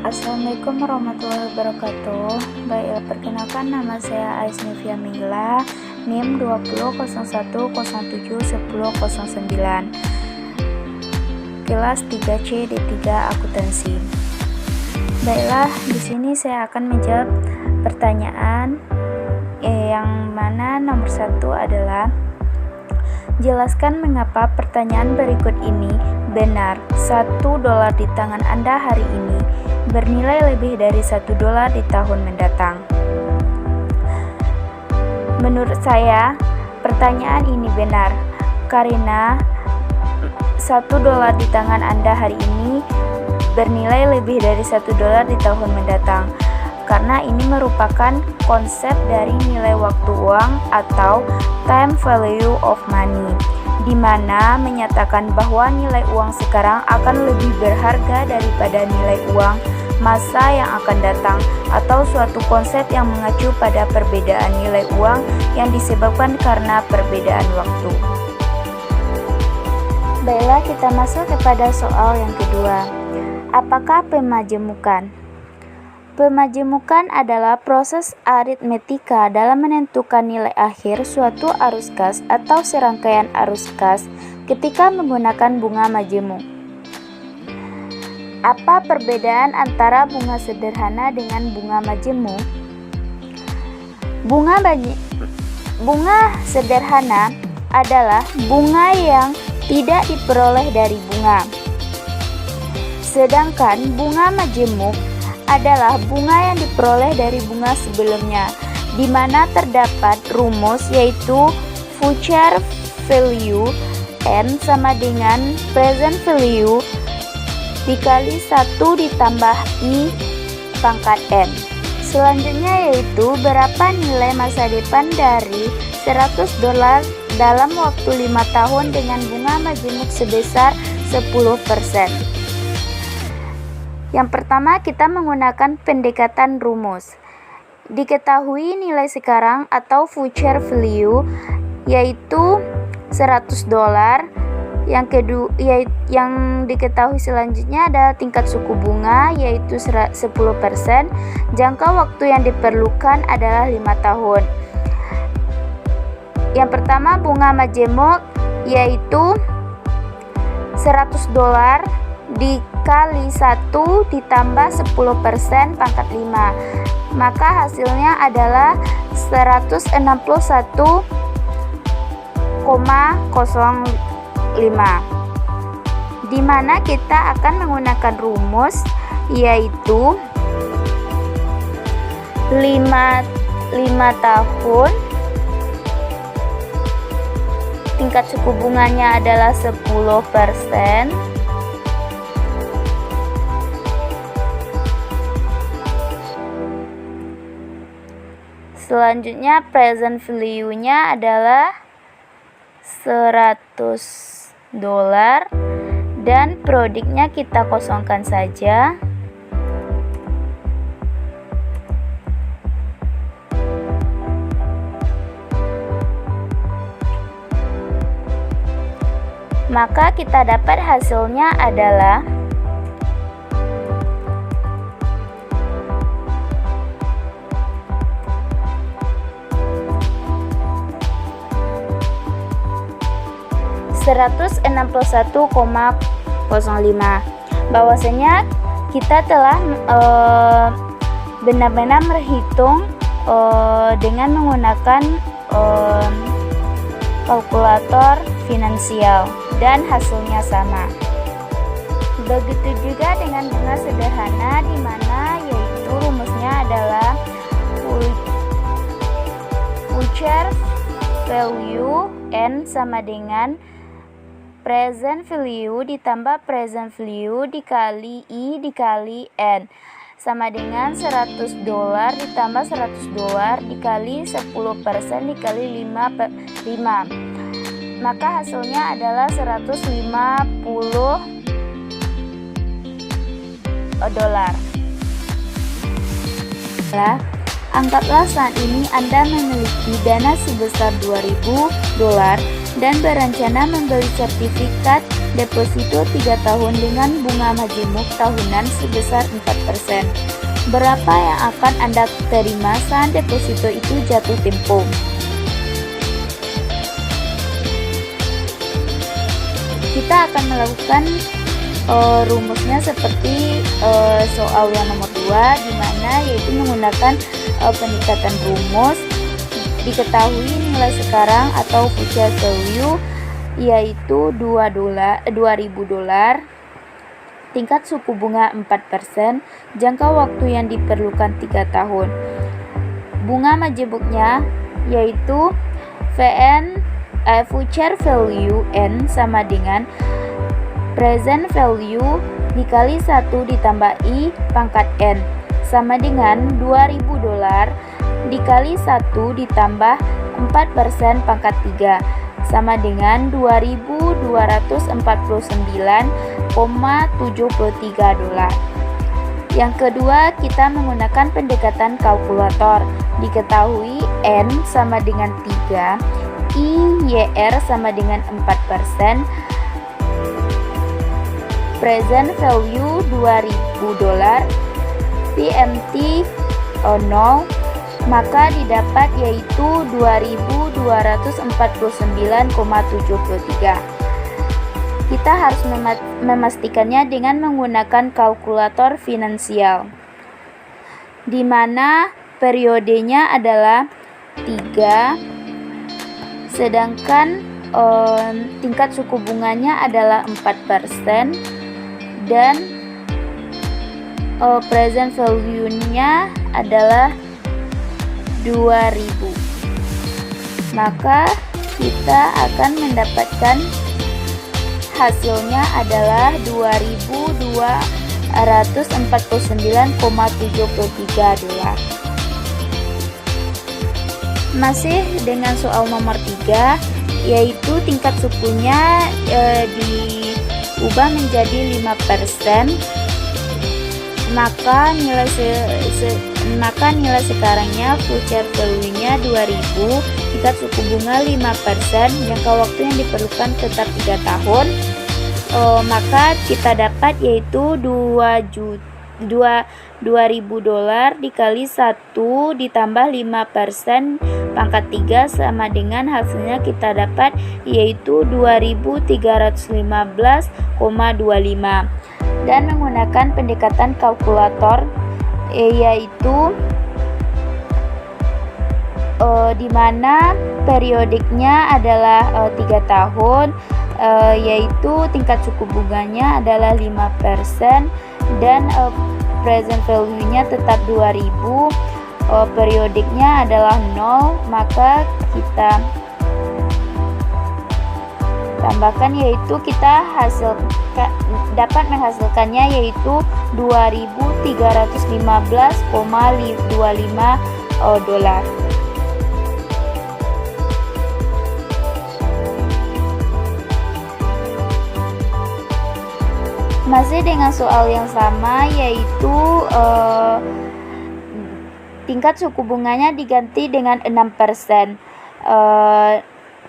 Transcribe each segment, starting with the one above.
Assalamualaikum warahmatullahi wabarakatuh. Baiklah, perkenalkan, nama saya Aisnivia Minggela, NIM 2001071009, kelas 3C D3 Akuntansi. Baiklah, di sini saya akan menjawab pertanyaan yang mana nomor 1 adalah: jelaskan mengapa pertanyaan berikut ini benar. $1 di tangan Anda hari ini bernilai lebih dari $1 di tahun mendatang. Menurut saya, pertanyaan ini benar karena $1 di tangan Anda hari ini bernilai lebih dari $1 di tahun mendatang, karena ini merupakan konsep dari nilai waktu uang atau time value of money, di mana menyatakan bahwa nilai uang sekarang akan lebih berharga daripada nilai uang masa yang akan datang, atau suatu konsep yang mengacu pada perbedaan nilai uang yang disebabkan karena perbedaan waktu. Baiklah, kita masuk kepada soal yang kedua. Apakah pemajemukan? Pemajemukan adalah proses aritmetika dalam menentukan nilai akhir suatu arus kas atau serangkaian arus kas ketika menggunakan bunga majemuk. Apa perbedaan antara bunga sederhana dengan bunga majemuk? Bunga sederhana adalah bunga yang tidak diperoleh dari bunga. Sedangkan bunga majemuk adalah bunga yang diperoleh dari bunga sebelumnya, di mana terdapat rumus yaitu future value N sama dengan present value dikali 1 ditambah I pangkat N. Selanjutnya yaitu berapa nilai masa depan dari $100 dalam waktu 5 tahun dengan bunga majemuk sebesar 10%. Yang pertama, kita menggunakan pendekatan rumus. Diketahui nilai sekarang atau future value yaitu $100. Yang diketahui selanjutnya adalah tingkat suku bunga yaitu 10%. Jangka waktu yang diperlukan adalah 5 tahun. Yang pertama, bunga majemuk yaitu $100 dikali 1 ditambah 10% pangkat 5, maka hasilnya adalah 161,05, di mana kita akan menggunakan rumus yaitu 5 tahun, tingkat suku bunganya adalah 10%, selanjutnya present value-nya adalah $100 dan prodiknya kita kosongkan saja. Maka kita dapat hasilnya adalah $161,05. Bahwasanya kita telah benar-benar berhitung dengan menggunakan kalkulator finansial dan hasilnya sama. Begitu juga dengan bunga sederhana, di mana yaitu rumusnya adalah future value N sama dengan present value ditambah present value dikali I dikali N sama dengan $100 ditambah $100 dikali 10% dikali 5, maka hasilnya adalah $150. Anggaplah saat ini Anda memiliki dana sebesar $2.000 dan berencana membeli sertifikat deposito 3 tahun dengan bunga majemuk tahunan sebesar 4%. Berapa yang akan Anda terima saat deposito itu jatuh tempo? Kita akan melakukan rumusnya seperti soal yang nomor 2, di mana yaitu menggunakan peningkatan rumus. Diketahui nilai sekarang atau future value yaitu $2.000, tingkat suku bunga 4%, jangka waktu yang diperlukan 3 tahun. Bunga majemuknya yaitu future value N sama dengan present value dikali 1 ditambah I pangkat N sama dengan $2.000 dikali 1 ditambah 4% pangkat 3 sama dengan $2.249,73. Yang kedua, kita menggunakan pendekatan kalkulator. Diketahui N sama dengan 3, IYR sama dengan 4%, present value $2.000, PMT 0, maka didapat yaitu 2.249,73. Kita harus memastikannya dengan menggunakan kalkulator finansial, di mana periodenya adalah 3, sedangkan tingkat suku bunganya adalah 4%, dan present value-nya adalah 2.000. Maka kita akan mendapatkan hasilnya adalah $2.249,73. Masih dengan soal nomor 3, yaitu tingkat sukunya diubah menjadi 5%, maka nilai sekarangnya future value-nya 2.000, tingkat suku bunga 5%, jangka waktu yang diperlukan tetap 3 tahun. Maka kita dapat yaitu $2.000 dikali 1 ditambah 5% pangkat 3 sama dengan hasilnya kita dapat yaitu 2.315,25. Dan menggunakan pendekatan kalkulator yaitu di mana periodiknya adalah 3 tahun, yaitu tingkat suku bunganya adalah 5%, dan present value-nya tetap 2.000, periodiknya adalah 0, maka kita tambahkan yaitu kita dapat menghasilkannya yaitu $2.315,25. Masih dengan soal yang sama, yaitu tingkat suku bunganya diganti dengan 6%.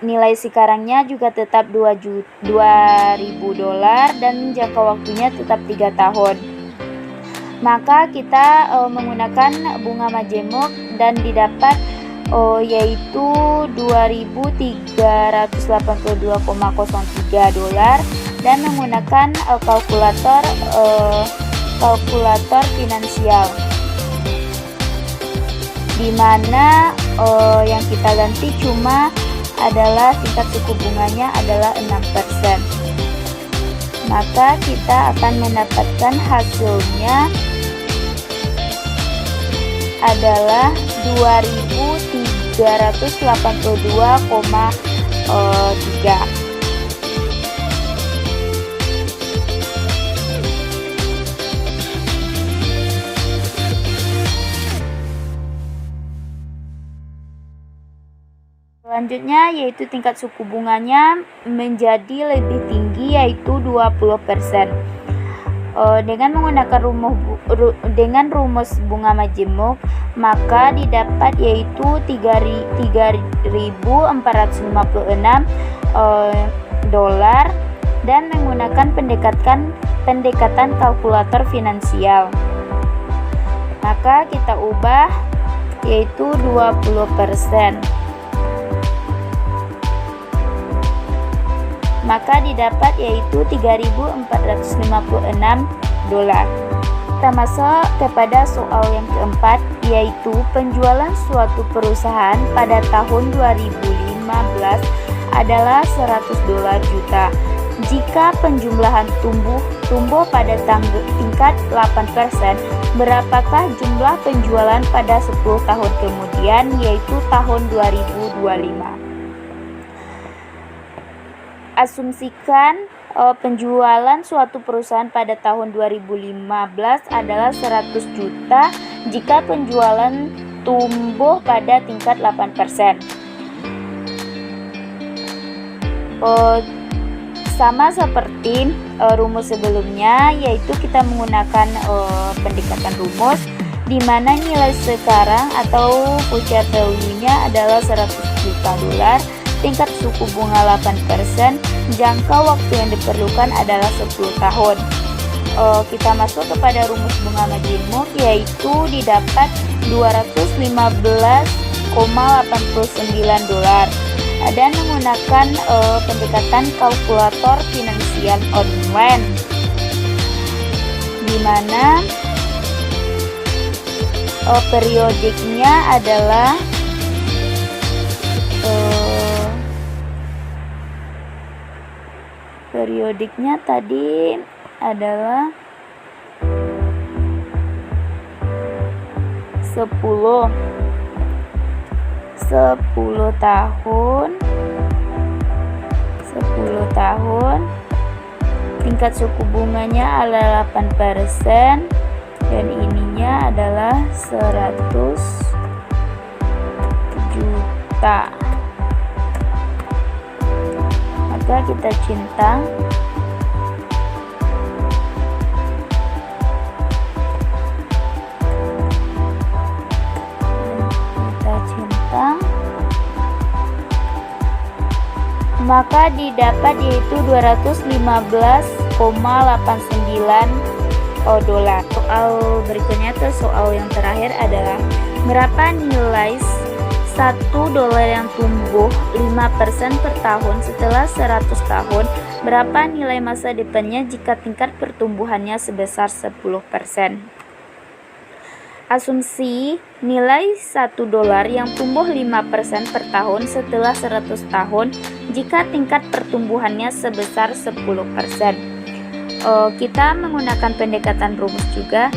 Nilai sekarangnya juga tetap $2.000 dan jangka waktunya tetap 3 tahun. Maka kita menggunakan bunga majemuk dan didapat yaitu $2.382,03 dan menggunakan kalkulator finansial, di mana yang kita ganti cuma adalah tingkat suku bunganya adalah 6%. Maka kita akan mendapatkan hasilnya adalah 2.382,3. Selanjutnya yaitu tingkat suku bunganya menjadi lebih tinggi yaitu 20%. Dengan menggunakan rumus bunga majemuk, maka didapat yaitu $3.456 dan menggunakan pendekatan kalkulator finansial. Maka kita ubah yaitu 20%. Maka didapat yaitu 3.456 dolar. Kita masuk kepada soal yang keempat, yaitu penjualan suatu perusahaan pada tahun 2015 adalah 100 dolar juta. Jika penjumlahan tumbuh pada tingkat 8%, berapakah jumlah penjualan pada 10 tahun kemudian, yaitu tahun 2025? Asumsikan penjualan suatu perusahaan pada tahun 2015 adalah 100 juta jika penjualan tumbuh pada tingkat 8%. Sama seperti rumus sebelumnya, yaitu kita menggunakan pendekatan rumus di mana nilai sekarang atau future value-nya adalah 100 juta dolar, tingkat suku bunga 8%, jangka waktu yang diperlukan adalah 10 tahun. Kita masuk kepada rumus bunga majemuk, yaitu didapat 215,89 dolar dan menggunakan pendekatan kalkulator finansial online, di mana periodiknya adalah tadi adalah 10 tahun, tingkat suku bunganya adalah 8%, dan ininya adalah 100 juta. Maka kita centang maka didapat yaitu 215,89 dolar. Soal berikutnya atau soal yang terakhir adalah berapa nilai 1 dolar yang tumbuh 5% per tahun setelah 100 tahun, berapa nilai masa depannya jika tingkat pertumbuhannya sebesar 10%. Asumsi nilai 1 dolar yang tumbuh 5% per tahun setelah 100 tahun jika tingkat pertumbuhannya sebesar 10%. Kita menggunakan pendekatan rumus juga.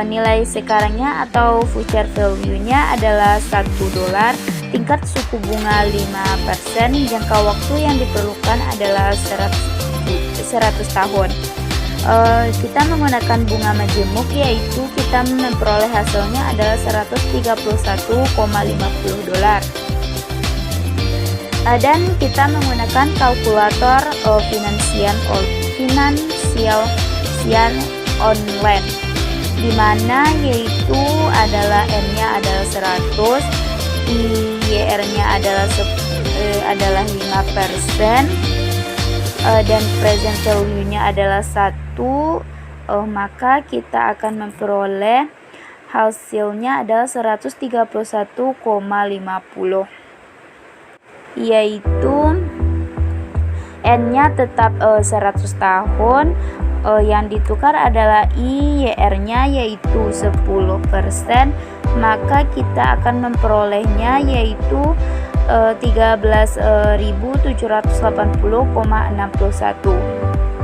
Nilai sekarangnya atau future value-nya adalah 1 dolar, tingkat suku bunga 5%, jangka waktu yang diperlukan adalah 100 tahun. Kita menggunakan bunga majemuk, yaitu kita memperoleh hasilnya adalah 131,50 dolar. Dan kita menggunakan kalkulator finansial online, di mana yaitu adalah N-nya adalah 100, IR-nya adalah 5%, dan present value-nya adalah 1, maka kita akan memperoleh hasilnya adalah 131,50, yaitu N-nya tetap 100 tahun, yang ditukar adalah IR-nya yaitu 10%, maka kita akan memperolehnya yaitu 13.780,61.